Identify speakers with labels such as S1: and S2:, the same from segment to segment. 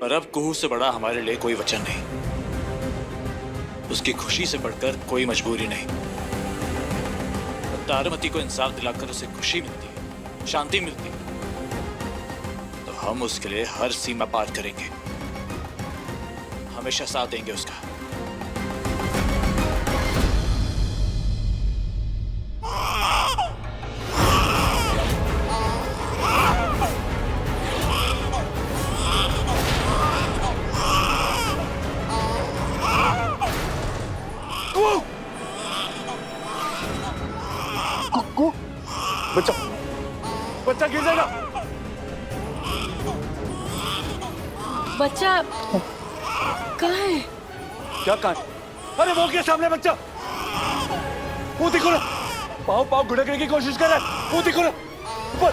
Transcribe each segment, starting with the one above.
S1: पर अब कुहू से बड़ा हमारे लिए कोई वचन नहीं, उसकी खुशी से बढ़कर कोई मजबूरी नहीं। तारामती को इंसाफ दिलाकर उसे खुशी मिलती है, शांति मिलती है, तो हम उसके लिए हर सीमा पार करेंगे, हमेशा साथ देंगे उसका।
S2: बच्चा बच्चा गिर जाएगा।
S3: बच्चा कहाँ है?
S2: क्या कहा? अरे वो क्या सामने बच्चा, वो देखो ना, पाँव पाँव घुड़कने की कोशिश कर रहा है, वो देखो ना ऊपर।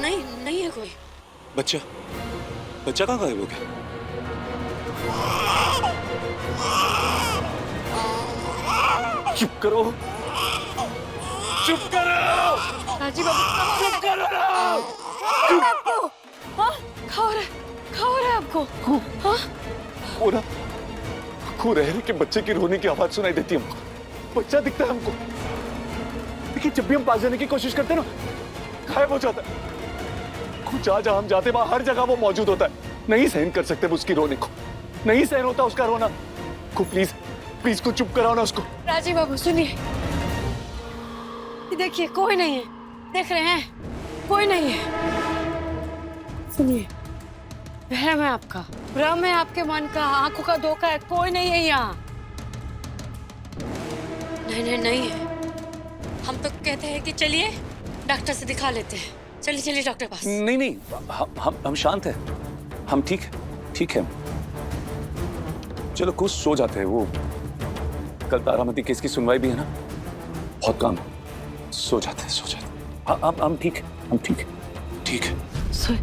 S3: नहीं नहीं है कोई।
S1: बच्चा बच्चा कहाँ गायब हो गया?
S2: चुप करो, चुप करो
S3: राजीव बाबू,
S2: चुप करो ना।
S3: आपको हाँ खा हो रहा है आपको हाँ?
S2: वो ना खो रहे के बच्चे की रोने की आवाज सुनाई देती है हमको, बच्चा दिखता है हमको, लेकिन जब भी हम पास जाने की कोशिश करते हैं ना गायब हो जाता है। कुछ जहाँ हम जाते वहां हर जगह वो मौजूद होता है। नहीं सहन कर सकते उसकी रोने को, नहीं सहन होता उसका रोना को। प्लीज प्लीज कुछ चुप कराओ ना उसको।
S3: राजीव बाबू सुनिए, देखिए कोई नहीं है, देख रहे हैं कोई नहीं है। सुनिए, वहम है आपका, भ्रम है आपके मन का, आंखों का धोखा है, कोई नहीं है यहाँ। नहीं है। हम तो कहते हैं कि चलिए डॉक्टर से दिखा लेते हैं। चलिए डॉक्टर पास।
S2: नहीं हम शांत हैं, हम ठीक है। चलो कुछ सो जाते हैं, वो कल तारामती केस की सुनवाई भी है ना, बहुत काम है। सो जाते हैं। हम ठीक है।
S3: सोए।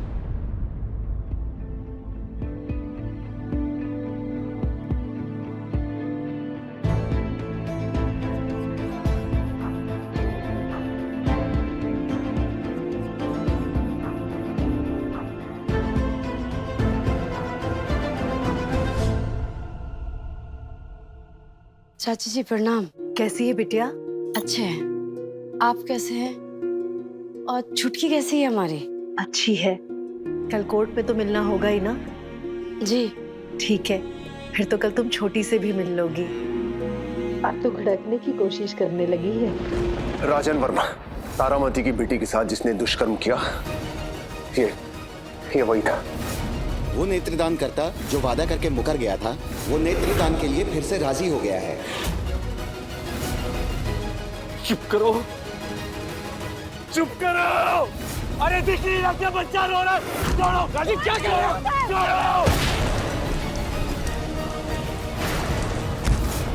S3: चाची जी प्रणाम।
S4: कैसी है बिटिया?
S3: अच्छे हैं, आप कैसे हैं? और छुटकी कैसी है हमारी?
S4: अच्छी है। कल कोर्ट में तो मिलना होगा ही ना?
S3: जी
S4: ठीक है, फिर तो कल तुम छोटी से भी मिल लोगी। अब तो घड़कने की कोशिश करने लगी है।
S5: राजन वर्मा, तारामती की बेटी के साथ जिसने दुष्कर्म किया, ये वही था।
S6: वो नेत्रदान करता जो वादा करके मुकर गया था, वो नेत्रदान के लिए फिर से राजी हो गया है।
S2: चुप करो। अरे दिख नहीं रहा क्या बच्चा रो रहा है? छोड़ो राजीव, क्या कर रहे हो? छोड़ो।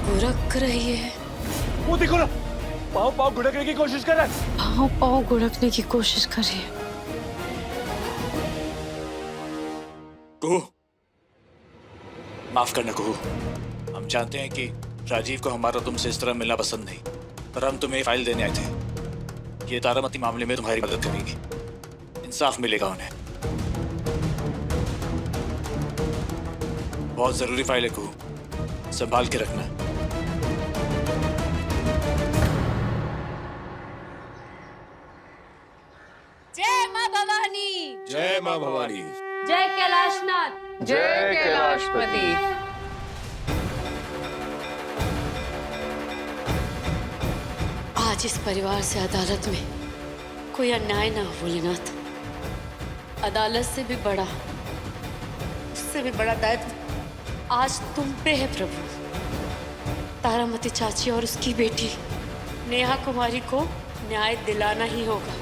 S3: गुड़क रही है।
S2: वो देखो ना, पाँव घुड़कने की कोशिश कर रहा है।
S3: पाँव गुड़कने की कोशिश कर रही है।
S1: कुहू, माफ करना कुहू, हम जानते हैं कि राजीव को हमारा तुमसे इस तरह मिलना पसंद नहीं, पर हम तुम्हें फाइल देने आए थे। ये तारामती मामले में तुम्हारी मदद करेगी, इंसाफ मिलेगा उन्हें। बहुत जरूरी फाइल है कुहू, संभाल के रखना।
S3: जय माँ भवानी,
S1: जय माँ भवानी।
S3: जय कैलाशनाथ,
S5: जय कैलाशपति।
S3: आज इस परिवार से अदालत में कोई अन्याय ना हो भोलेनाथ। अदालत से भी बड़ा, उससे भी बड़ा दायित्व आज तुम पे है प्रभु। तारामती चाची और उसकी बेटी नेहा कुमारी को न्याय दिलाना ही होगा।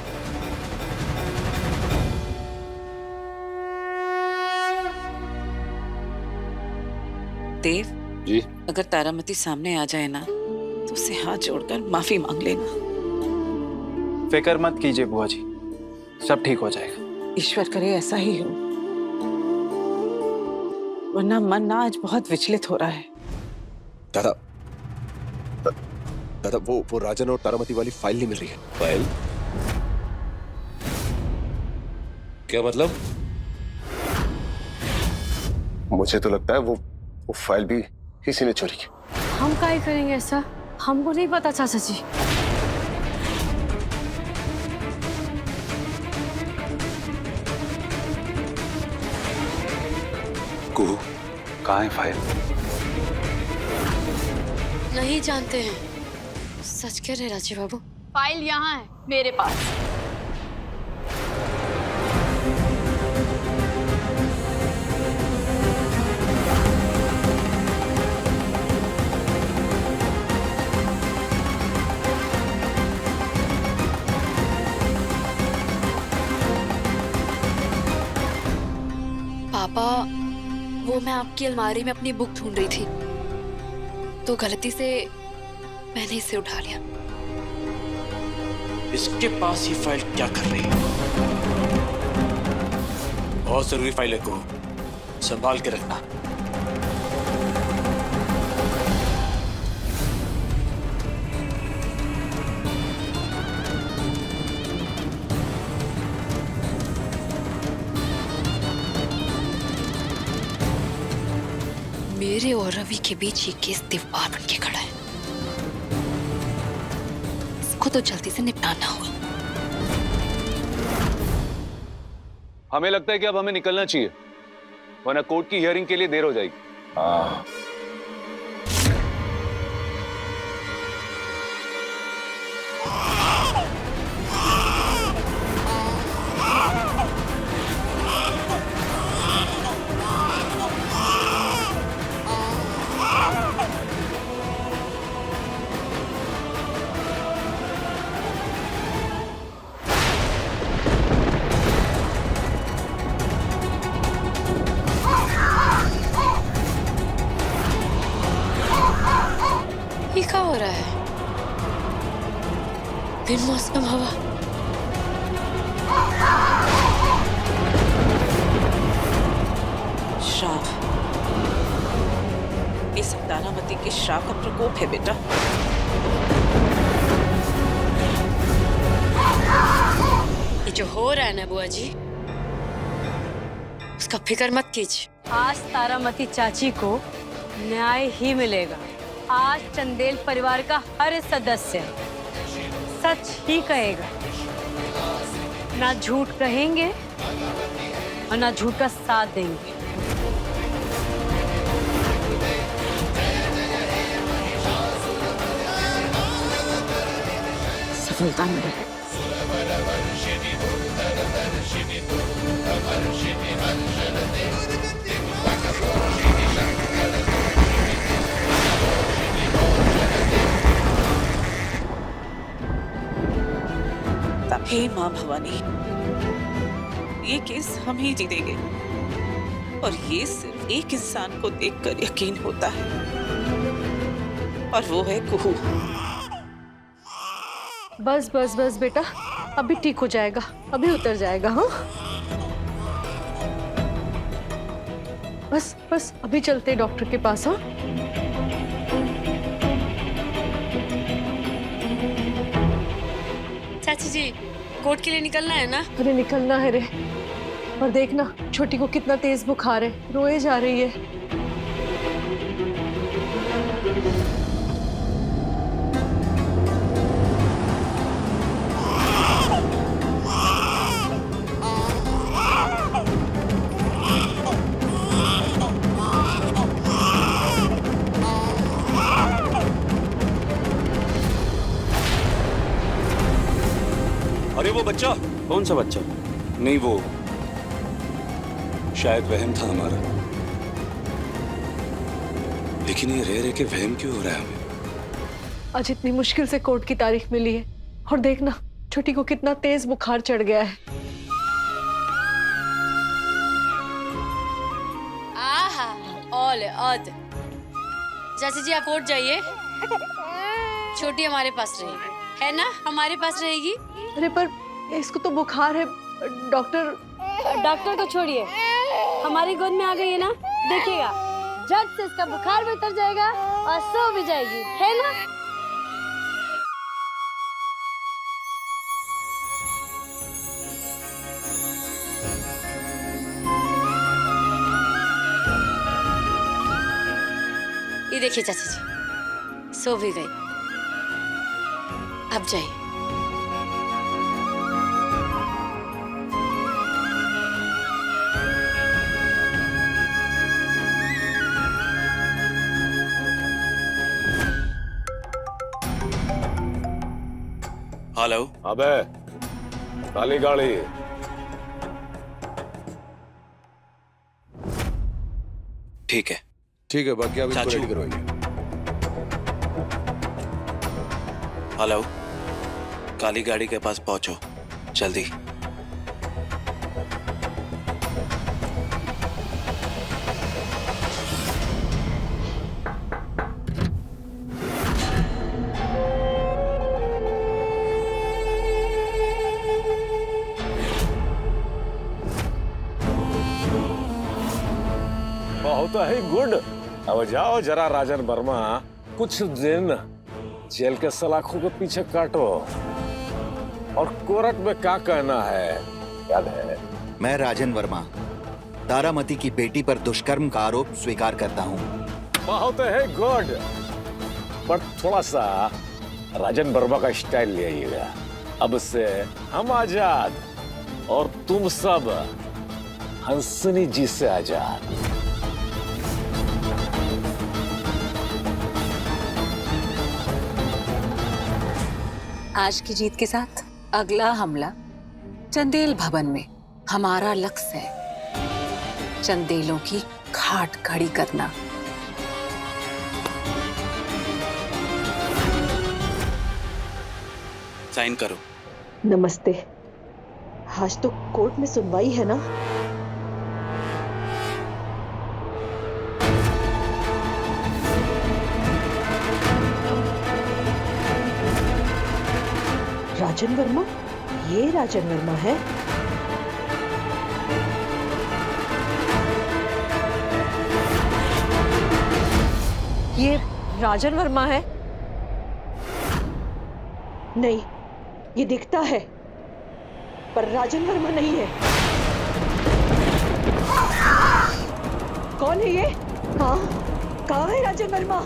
S7: देव
S2: जी,
S7: अगर तारामती सामने आ जाए ना तो उसे हाथ जोड़कर माफी मांग लेना।
S8: फिक्र मत कीजिए बुआ जी, सब ठीक हो जाएगा।
S9: ईश्वर करे ऐसा ही हो, वरना मन ना आज बहुत विचलित हो रहा है।
S5: दादा वो राजन और तारामती वाली फाइल नहीं मिल रही है।
S10: फाइल? क्या मतलब?
S5: मुझे तो लगता है वो फाइल भी किसी ने चोरी की।
S4: हम काहे करेंगे ऐसा? हमको नहीं पता चाचा जी।
S2: कुहू, कहाँ है फाइल?
S3: नहीं जानते हैं। सच कह रहे राजीव बाबू।
S7: फाइल यहाँ है मेरे पास।
S3: पापा, वो मैं आपकी अलमारी में अपनी बुक ढूंढ रही थी तो गलती से मैंने इसे उठा लिया।
S1: इसके पास ये फाइल क्या कर रही है? बहुत जरूरी फाइल है को, संभाल के रखना।
S3: मेरे और रवि के बीच ये केस दीवार बन के खड़ा है। इसको तो जल्दी से निपटाना होगा।
S2: हमें लगता है कि अब हमें निकलना चाहिए, वरना कोर्ट की हियरिंग के लिए देर हो जाएगी।
S5: हाँ,
S3: ये क्या हो रहा है? बिन मौसम हवा।
S9: श्राप, ये सब तारामती के श्राप का प्रकोप है बेटा।
S3: ये जो हो रहा है ना बुआ जी, उसका फिक्र मत कीजिए।
S4: आज तारामती चाची को न्याय ही मिलेगा। आज चंदेल परिवार का हर सदस्य सच ही कहेगा, ना झूठ कहेंगे और ना झूठ का साथ देंगे।
S9: सफलता मिलेगी। हे माँ भवानी, ये केस हम ही जीतेंगे और ये सिर्फ एक इंसान को देखकर यकीन होता है और वो है कुहू।
S4: बस बस बस बेटा, अभी ठीक हो जाएगा, अभी उतर जाएगा। हाँ बस बस अभी चलते डॉक्टर के पास। हाँ
S3: चाची जी, कोर्ट के लिए निकलना है ना?
S4: अरे निकलना है रे, और देखना छोटी को कितना तेज बुखार है, रोए जा रही है।
S2: अरे वो बच्चा।
S6: कौन सा बच्चा?
S2: नहीं, वो शायद वहम था हमारा, लेकिन ये रह रहे के वहम क्यों हो रहा है हमें?
S4: आज इतनी मुश्किल से कोर्ट की तारीख मिली है और देखना छोटी को कितना तेज बुखार चढ़ गया है।
S3: आहा, ऑल अद। चाची जी आप कोर्ट जाइए, छोटी हमारे पास रहेगी, है ना? हमारे पास रहेगी।
S4: अरे पर इसको तो बुखार है डॉक्टर।
S11: डॉक्टर को छोड़िए, हमारी गोद में आ गई है ना, देखिएगा झट से इसका बुखार भी उतर जाएगा और सो भी जाएगी, है ना?
S3: ये देखिए चाची जी, सो भी गई। अब जाइए।
S1: हेलो।
S10: अबे काली गाड़ी।
S1: ठीक है।
S10: ठीक है, बाकी आप इसको
S1: चाचू।
S10: रेडी करवाइए।
S1: हेलो, काली गाड़ी के पास पहुंचो जल्दी।
S10: बहुत ही गुड। अब जाओ जरा राजन वर्मा, कुछ दिन जेल के सलाखों के पीछे काटो। और कोर्ट में क्या कहना है याद है?
S6: मैं राजन वर्मा तारामती की बेटी पर दुष्कर्म का आरोप स्वीकार करता हूँ।
S10: बहुत है गुड, पर थोड़ा सा राजन वर्मा का स्टाइल ले आइएगा। अब से हम आजाद और तुम सब हंसनी जी से आजाद।
S7: आज की जीत के साथ अगला हमला चंदेल भवन में। हमारा लक्ष्य है चंदेलों की घाट खड़ी करना।
S1: साइन करो।
S4: नमस्ते। आज तो कोर्ट में सुनवाई है ना? राजन वर्मा? ये राजन वर्मा है? ये राजन वर्मा है? नहीं, ये दिखता है पर राजन वर्मा नहीं है। कौन है ये? हाँ, कहाँ है राजन वर्मा?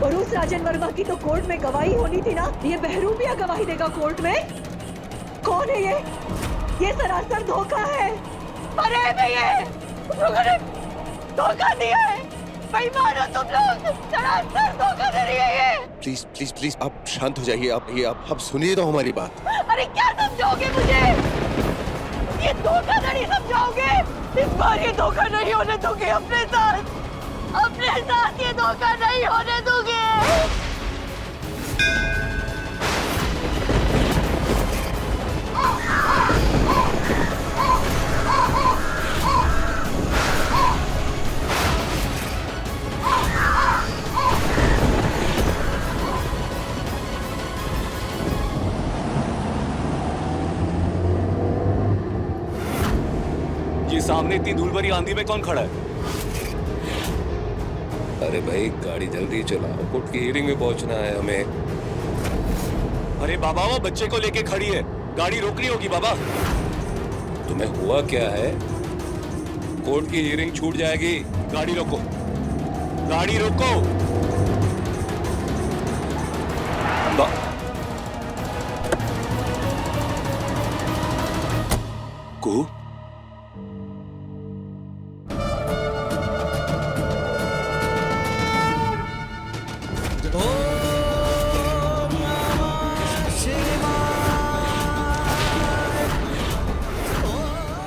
S4: और उस राजन वर्मा की तो कोर्ट में गवाही होनी थी ना। ये बहरूपिया गवाही देगा कोर्ट में? कौन है ये? ये सरासर धोखा है। अरे ये तुम लोगों ने धोखा दिया है। बेईमान हो तुम लोग, सरासर धोखा दे रही है ये।
S12: प्लीज प्लीज प्लीज आप शांत हो जाइए। आप सुनिए तो हमारी बात।
S4: अरे क्या समझाओगे मुझे? ये धोखाधड़ी समझाओगे? इस बार ये धोखा नहीं होने दोगे अपने साथ। अपने साथ ये धोखा नहीं होने दोगे।
S2: ये सामने इतनी धूल भरी आंधी में कौन खड़ा है?
S12: अरे भाई गाड़ी जल्दी चलाओ, कोर्ट की हियरिंग में पहुंचना है हमें।
S2: अरे बाबा, वो बच्चे को लेके खड़ी है, गाड़ी रोकनी होगी बाबा।
S12: तुम्हें हुआ क्या है? कोर्ट की हियरिंग छूट जाएगी।
S2: गाड़ी रोको, गाड़ी रोको।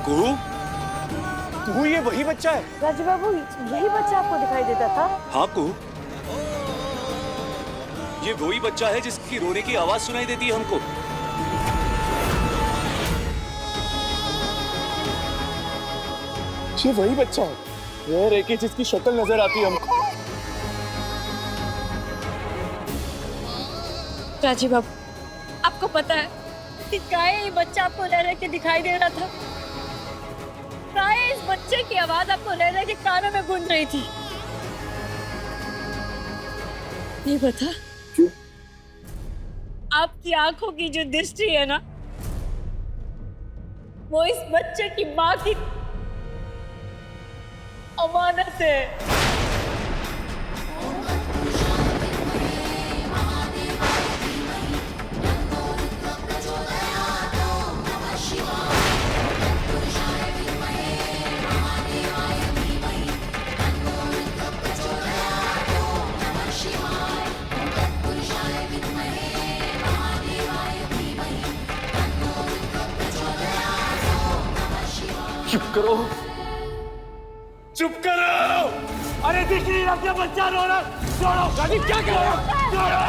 S2: कुहू, कुहू, ये वही बच्चा है?
S11: राजू बाबू, यही बच्चा आपको दिखाई देता था?
S2: हाँ कुहू, ये वही बच्चा है जिसकी रोने की आवाज सुनाई देती है हमको। ये वही बच्चा है, ये रेखी जिसकी शक्ल नजर आती है हमको।
S11: राजू बाबू, आपको पता है कि गाय ये बच्चा आपको रह रह के दिखाई दे रहा था? गाय इस बच्चे की आवाज आपको रह रह के कानों में गूंज रही थी। ये बता
S2: क्यों?
S11: आपकी आंखों की जो दृष्टि है ना, वो इस बच्चे की माँ की अमानत है।
S2: चुप करो, चुप करो।
S10: अरे दिख नहीं रहा क्या बच्चा रो रहा? छोड़ो राजीव, क्या कर रहे हो? छोड़ो।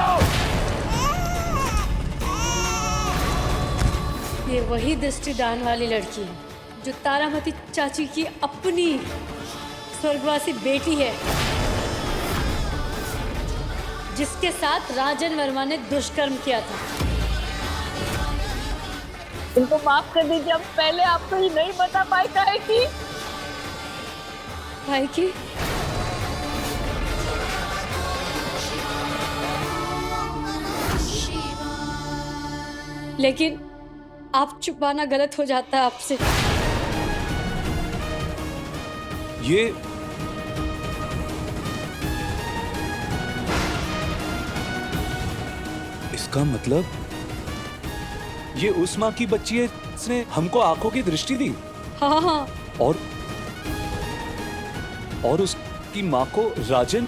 S3: ये वही दृष्टिदान वाली लड़की है जो तारामती चाची की अपनी स्वर्गवासी बेटी है, जिसके साथ राजन वर्मा ने दुष्कर्म किया था।
S11: इनको माफ कर दीजिए, हम पहले आपको ही नहीं बता पाए काहे की।
S3: भाई की लेकिन आप छुपाना गलत हो जाता है आपसे।
S1: ये इसका मतलब ये उस माँ की बच्ची है जिसने हमको आंखों की दृष्टि दी।
S3: हाँ हाँ।
S1: और उसकी माँ को राजन।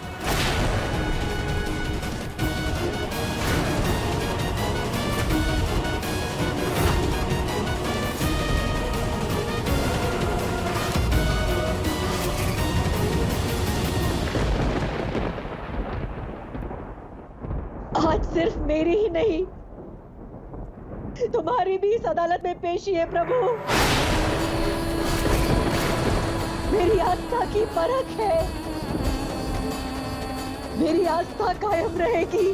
S4: आज सिर्फ मेरी ही नहीं, तुम्हारी भी इस अदालत में पेशी है प्रभु। मेरी आस्था की परख है, मेरी आस्था कायम रहेगी।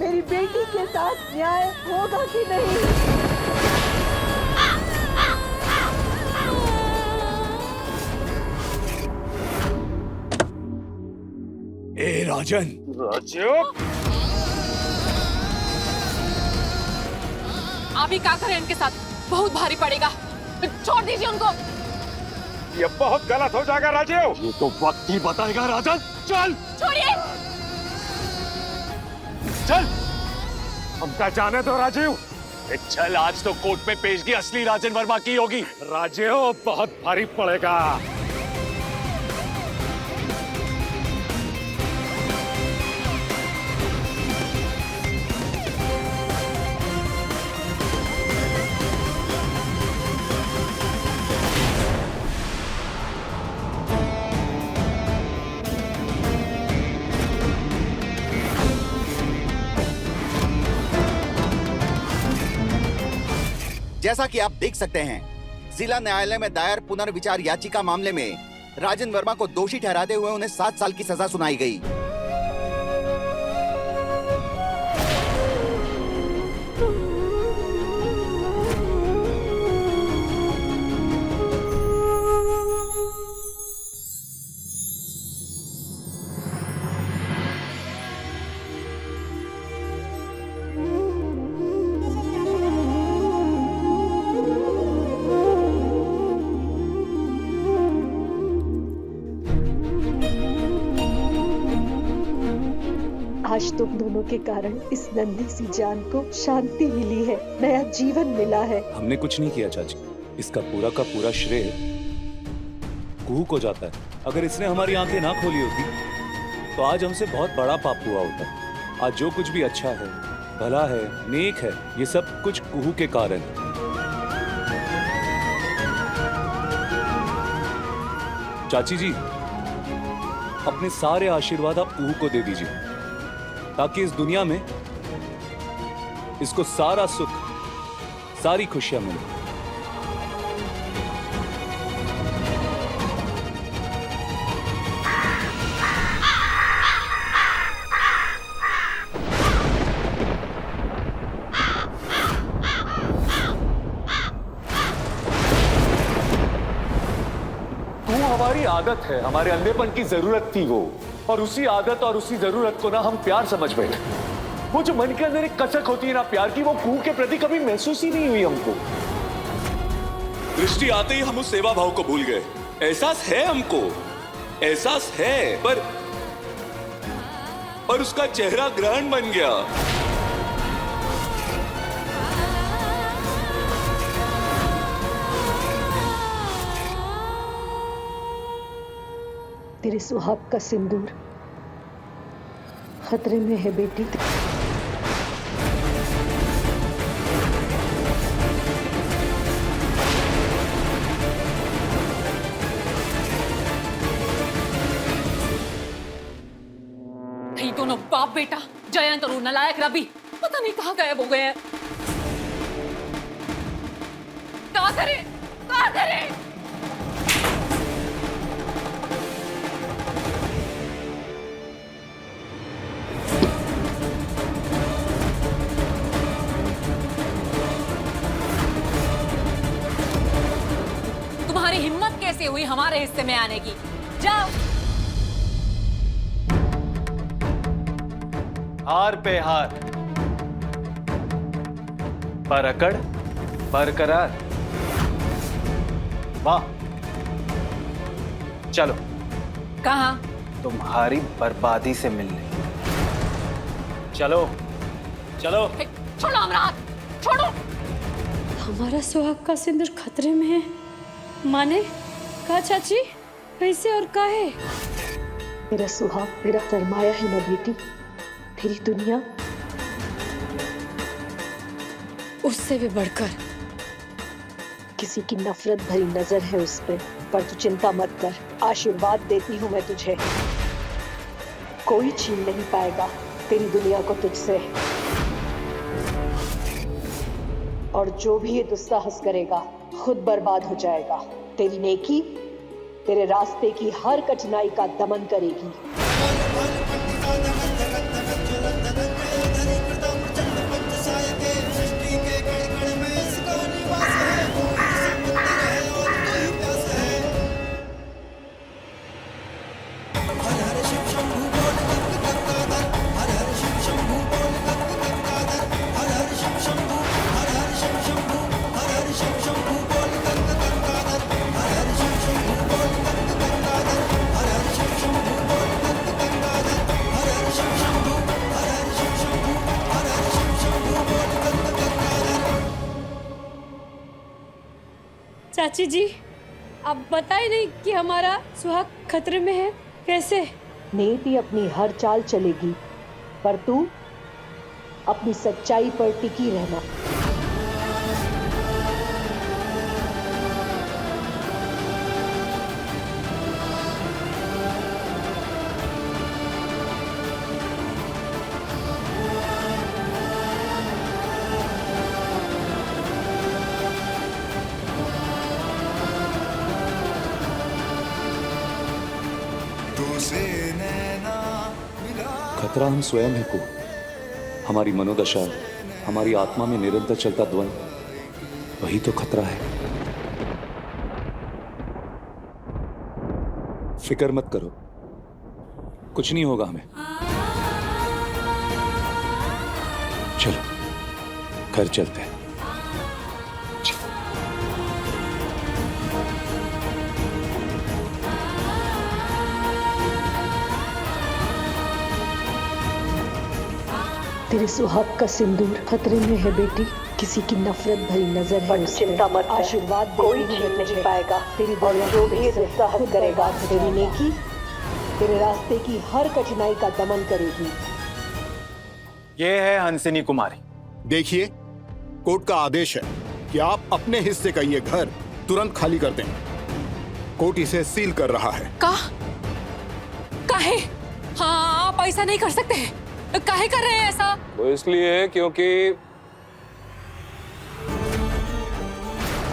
S4: मेरी बेटी के साथ न्याय होगा कि नहीं?
S1: ए राजन,
S7: आप ही क्या करें इनके साथ, बहुत भारी पड़ेगा, छोड़ दीजिए उनको।
S10: ये बहुत गलत हो जाएगा राजीव।
S2: ये तो वक्त ही बताएगा राजन। चल
S7: छोड़िए।
S2: चल,
S10: हमका जाने दो राजीव।
S2: चल, आज तो कोर्ट में पेशगी असली राजन वर्मा की होगी।
S10: राजीव बहुत भारी पड़ेगा।
S6: जैसा कि आप देख सकते हैं, जिला न्यायालय में दायर पुनर्विचार याचिका मामले में राजन वर्मा को दोषी ठहराते हुए उन्हें 7 साल की सजा सुनाई गई।
S4: आज तुम दोनों के कारण इस नन्ही सी जान को शांति मिली है, नया जीवन मिला है।
S1: हमने कुछ नहीं किया चाची, इसका पूरा का पूरा श्रेय कुहू को जाता है। अगर इसने हमारी आंखें ना खोली होती तो आज हमसे बहुत बड़ा पाप हुआ होता। आज जो कुछ भी अच्छा है, भला है, नेक है, ये सब कुछ कुहू के कारण है। चाची जी, अपने सारे आशीर्वाद आप कुहू को दे दीजिए ताकि इस दुनिया में इसको सारा सुख, सारी खुशियां मिले।
S2: तू हमारी आदत है, हमारे अंधेपन की जरूरत थी वो, और उसी आदत और उसी जरूरत को ना हम प्यार समझ बैठे। वो जो मन के अंदर एक कसक होती है ना प्यार की, वो कुहू के प्रति कभी महसूस ही नहीं हुई हमको।
S13: दृष्टि आते ही हम उस सेवा भाव को भूल गए
S12: एहसास है हमको, एहसास है, पर उसका चेहरा ग्रहण बन गया।
S4: तेरे सुहाग का सिंदूर खतरे में है बेटी।
S7: ये दोनों बाप बेटा जयंत और नालायक रवि पता नहीं कहाँ गायब हो गए हैं। कहाँ करे, कहाँ करे? तुम्हारी हिम्मत कैसे हुई हमारे हिस्से में आने की? जाओ।
S8: हार पे हार, पर अकड़ बरकरार। वाह, चलो
S7: कहाँ?
S8: तुम्हारी बर्बादी से मिलने। चलो चलो।
S7: छोड़ो अमरात, छोड़ो।
S11: हमारा सुहाग का सिंदूर खतरे में है। माने कहा चाची, कैसे और काहे?
S4: मेरा सुहाग तेरा सरमाया है ना बेटी। तेरी दुनिया
S11: उससे भी बढ़कर।
S4: किसी की नफरत भरी नजर है उस पे, पर तू चिंता मत कर। आशीर्वाद देती हूँ मैं तुझे। कोई छीन नहीं पाएगा तेरी दुनिया को तुझसे। और जो भी ये दुस्साहस करेगा खुद बर्बाद हो जाएगा। तेरी नेकी तेरे रास्ते की हर कठिनाई का दमन करेगी।
S11: चाची जी, आप बताए नहीं कि हमारा सुहाग खतरे में है, कैसे?
S4: नियति अपनी हर चाल चलेगी, पर तू अपनी सच्चाई पर टिकी रहना।
S1: खतरा हम स्वयं है को, हमारी मनोदशा, हमारी आत्मा में निरंतर चलता द्वंद, वही तो खतरा है। फिक्र मत करो, कुछ नहीं होगा हमें। चलो घर चलते हैं।
S4: तेरे सुहाग का सिंदूर खतरे में है बेटी। किसी की नफरत भरी नजर है उस पे। चिंता मत, आशीर्वाद कोई छीन नहीं पाएगा तेरी दुनिया। जो भी दुस्साहस करेगा तेरी नेकी तेरे रास्ते की हर कठिनाई का दमन करेगी।
S8: ये है हंसिनी कुमारी।
S13: देखिए, कोर्ट का आदेश है कि आप अपने हिस्से का ये घर तुरंत खाली कर दें। कोर्ट इसे सील कर रहा है।
S7: काहे? हाँ, आप ऐसा नहीं कर सकते। काहे कर रहे हैं ऐसा?
S12: वो इसलिए क्योंकि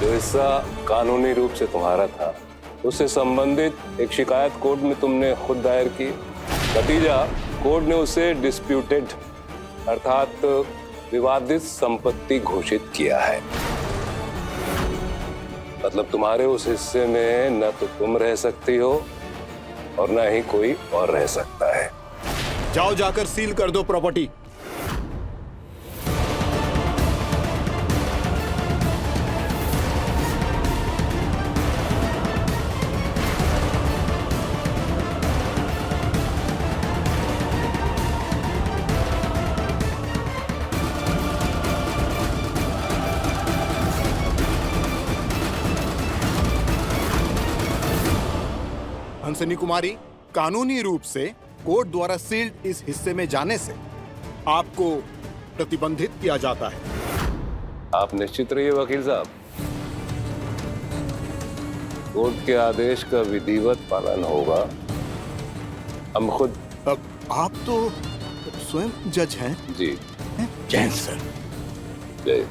S12: जो हिस्सा कानूनी रूप से तुम्हारा था, उससे संबंधित एक शिकायत कोर्ट में तुमने खुद दायर की। नतीजा, कोर्ट ने उसे डिस्प्यूटेड अर्थात विवादित संपत्ति घोषित किया है। मतलब तुम्हारे उस हिस्से में न तो तुम रह सकती हो और न ही कोई और रह सकता है।
S13: जाओ, जाकर सील कर दो प्रॉपर्टी। हंसिनी कुमारी, कानूनी रूप से कोर्ट द्वारा सील्ड इस हिस्से में जाने से आपको प्रतिबंधित किया जाता है।
S12: आप निश्चित रहिए वकील साहब, कोर्ट के आदेश का विधिवत पालन होगा। हम खुद।
S13: आप तो स्वयं जज हैं।
S12: जी।
S13: जय सर।
S12: जय।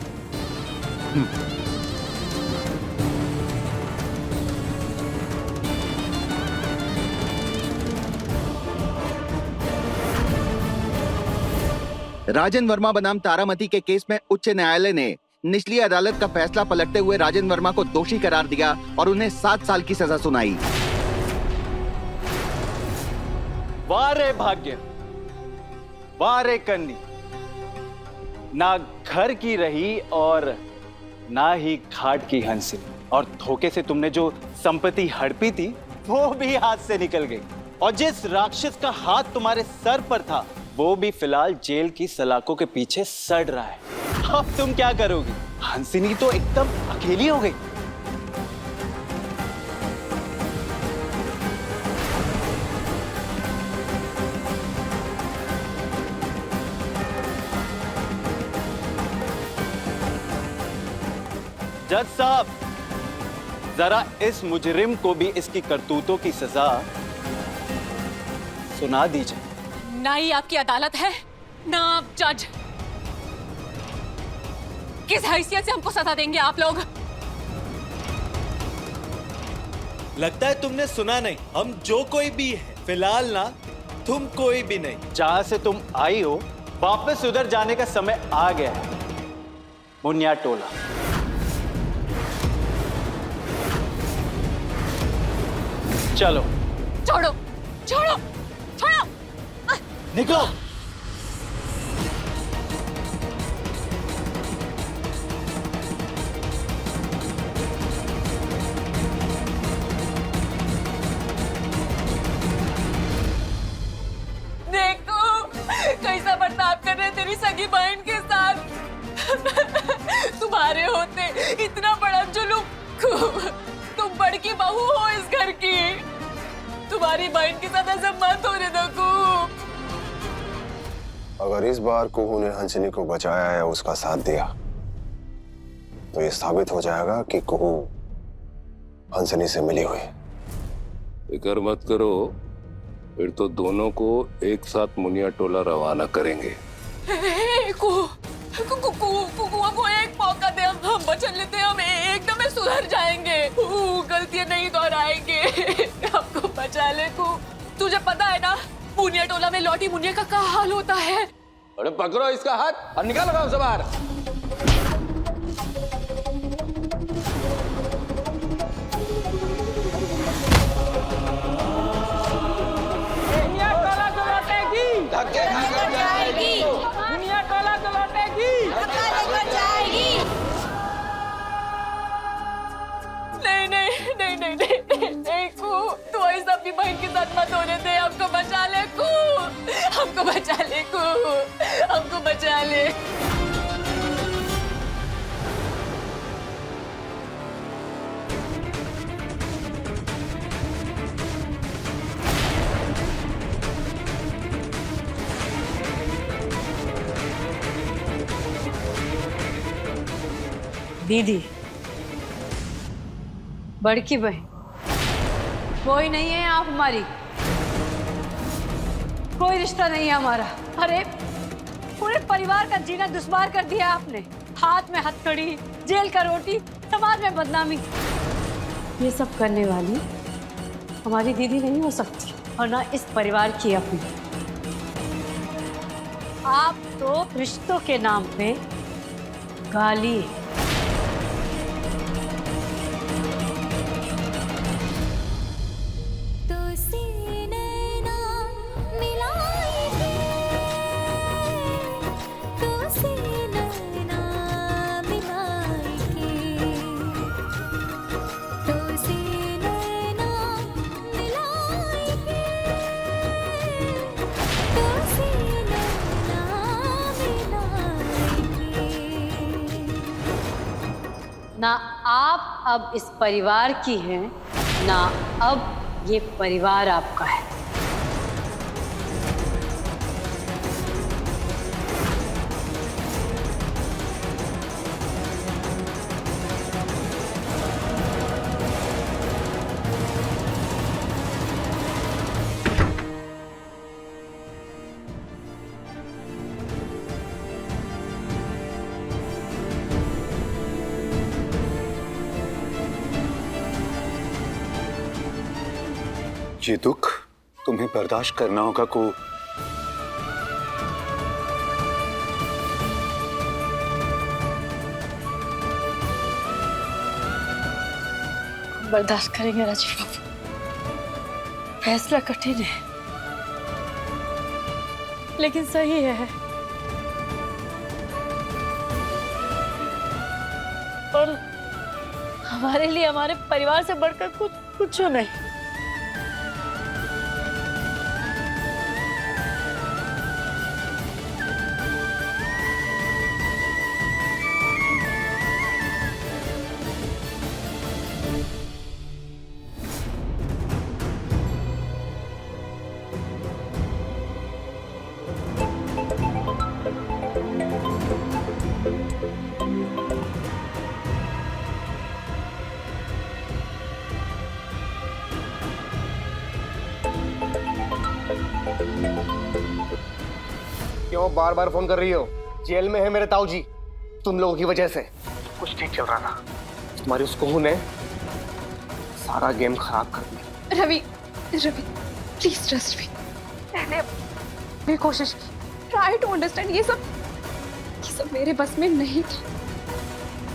S6: राजन वर्मा बनाम तारामती के केस में उच्च न्यायालय ने निचली अदालत का फैसला पलटते हुए राजन वर्मा को दोषी करार दिया और उन्हें 7 साल की सजा सुनाई।
S8: वाह रे भाग्य, वाह रे कन्नी, ना घर की रही और ना ही घाट की हंसिनी, और धोखे से तुमने जो संपत्ति हड़पी थी वो भी हाथ से निकल गई, और जिस राक्षस का हाथ तुम्हारे सर पर था वो भी फिलहाल जेल की सलाखों के पीछे सड़ रहा है। अब तुम क्या करोगी? हंसिनी तो एकदम अकेली हो गई। जज साहब, जरा इस मुजरिम को भी इसकी करतूतों की सजा सुना दीजिए।
S7: ना ही आपकी अदालत है, ना आप जज। किस हैसियत से हमको सजा देंगे आप लोग?
S14: लगता है तुमने सुना नहीं। हम जो कोई भी है, फिलहाल ना तुम कोई भी नहीं।
S8: जहां से तुम आई हो वापस उधर जाने का समय आ गया है। मुनिया टोला। चलो।
S7: छोड़ो, छोड़ो, छोड़ो।
S8: निकलो।
S7: देखो कैसा बर्ताव कर रहे तेरी सगी बहन के साथ। तुम्हारे होते इतना बड़ा जुल्म। तुम बड़की बहू हो इस घर की। तुम्हारी बहन के साथ ऐसा मत होने दो।
S5: अगर इस बार कुहू ने हंसिनी को बचाया या उसका साथ दिया तो ये साबित हो जाएगा कि कुहू हंसिनी से मिली हुई।
S12: फिक्र मत करो, फिर तो दोनों को एक साथ मुनिया टोला रवाना करेंगे।
S7: को एक मौका दे, हम वचन लेते हैं, हम एकदम सुधर जाएंगे। गलतियां नहीं दोहराएंगे। हमको बचा ले को। तुझे पता है ना मुनिया टोला में लौटी मुनिया का क्या हाल होता है।
S10: अरे पकड़ो इसका हाथ और निकालो गांव से बाहर।
S15: मुनिया टोला तो लौटेगी,
S10: धक्के खाकर जाएगी।
S15: मुनिया टोला तो लौटेगी,
S7: धक्का लेकर जाएगी। नहीं नहीं नहीं नहीं नहीं नहीं को, तू ऐसा अपनी बहन के साथ मत होने दे। हमको बचा ले को, हमको बचा ले को, हमको बचा ले।
S4: दीदी, बड़की बहन, कोई नहीं है आप हमारी, कोई रिश्ता नहीं है हमारा। अरे पूरे परिवार का जीना दुश्वार कर दिया आपने। हाथ में हथकड़ी, जेल का रोटी, समाज में बदनामी। ये सब करने वाली हमारी दीदी नहीं हो सकती, और ना इस परिवार की अपनी। आप तो रिश्तों के नाम पे गाली है। ना आप अब इस परिवार की हैं, ना अब
S3: ये परिवार आपका है।
S2: ये दुख तुम्हें बर्दाश्त करना होगा को।
S3: बर्दाश्त करेंगे राजीव बाबू, फैसला कठिन है लेकिन सही है। और हमारे लिए हमारे परिवार से बढ़कर कुछ नहीं।
S16: क्यों बार बार फोन कर रही हो? जेल में है मेरे ताऊ जी, तुम लोगों की वजह से कुछ ठीक चल रहा था। तुम्हारी उस बहू ने सारा गेम खराब कर दिया।
S17: Ravi please trust me. मैंने अपनी कोशिश की, ट्राई टू अंडरस्टैंड। ये सब मेरे बस में नहीं था।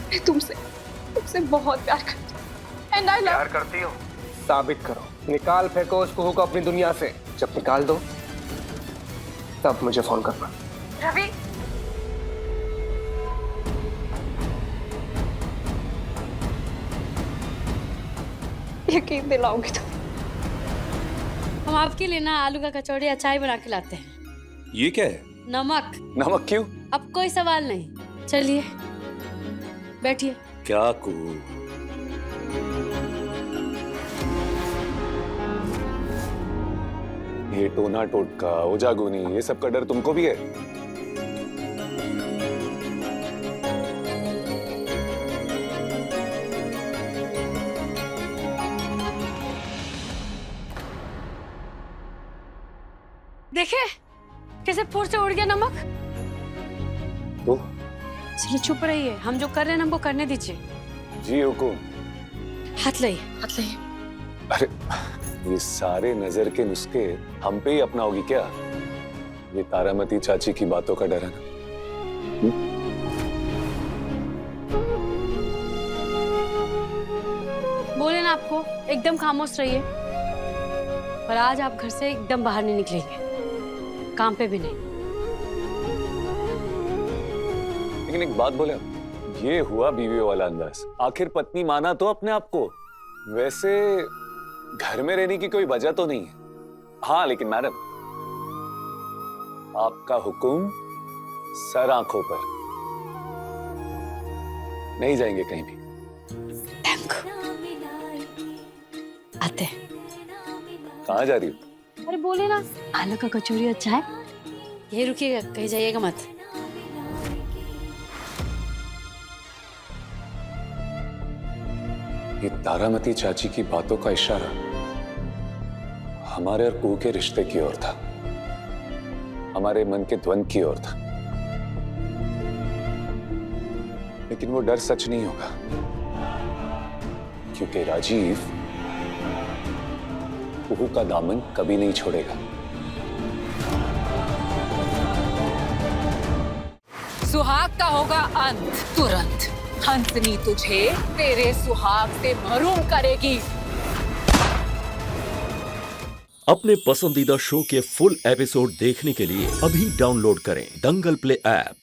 S17: मैं तुमसे बहुत प्यार करती हूँ एंड आई लव।
S16: प्यार करती हो? साबित करो। निकाल फेंको उस बहू को अपनी दुनिया से। जब निकाल दो तब मुझे फोन करना।
S17: रवि यकीन दिलाओगे तो?
S3: हम आपके लिए ना आलू का कचौड़ी या चाय बना के लाते हैं।
S1: ये क्या है?
S3: नमक।
S2: नमक क्यों?
S3: अब कोई सवाल नहीं। चलिए बैठिए।
S1: क्या को?
S2: ये टोना टोटका ओजागुनी ये सब का डर तुमको भी है?
S3: देखे कैसे फुर से उड़ गया नमक।
S2: तो
S3: चलिए चुप रहिए, हम जो कर रहे हैं हमको करने दीजिए।
S2: जी हुकुम।
S3: हाथ लाइए, हाथ लाइए।
S2: अरे ये सारे नजर के नुस्खे हम पे ही अपनाओगी क्या? ये तारामती चाची की बातों का डर है ना?
S3: बोले ना आपको एकदम खामोश रहिए। पर आज आप घर से एकदम बाहर नहीं निकलेंगे, काम पे भी नहीं।
S2: लेकिन एक बात बोले, ये हुआ बीवी वाला अंदाज। आखिर पत्नी माना तो अपने आप को। वैसे घर में रहने की कोई वजह तो नहीं है। हाँ लेकिन मैडम, आपका हुक्म सर आंखों पर। नहीं जाएंगे कहीं भी।
S3: आते हैं।
S2: कहाँ जा रही हो?
S3: अरे बोले ना आलू का कचौरी अच्छा है। यही रुकिएगा, कहीं जाइएगा मत।
S2: ये तारामती चाची की बातों का इशारा हमारे और कुहू के रिश्ते की ओर था, हमारे मन के द्वंद की ओर था। लेकिन वो डर सच नहीं होगा, क्योंकि राजीव कुहू का दामन कभी नहीं छोड़ेगा।
S7: सुहाग का होगा अंत तुरंत। हंसनी तुझे तेरे सुहाग से महरूम करेगी।
S18: अपने पसंदीदा शो के फुल एपिसोड देखने के लिए अभी डाउनलोड करें दंगल प्ले ऐप।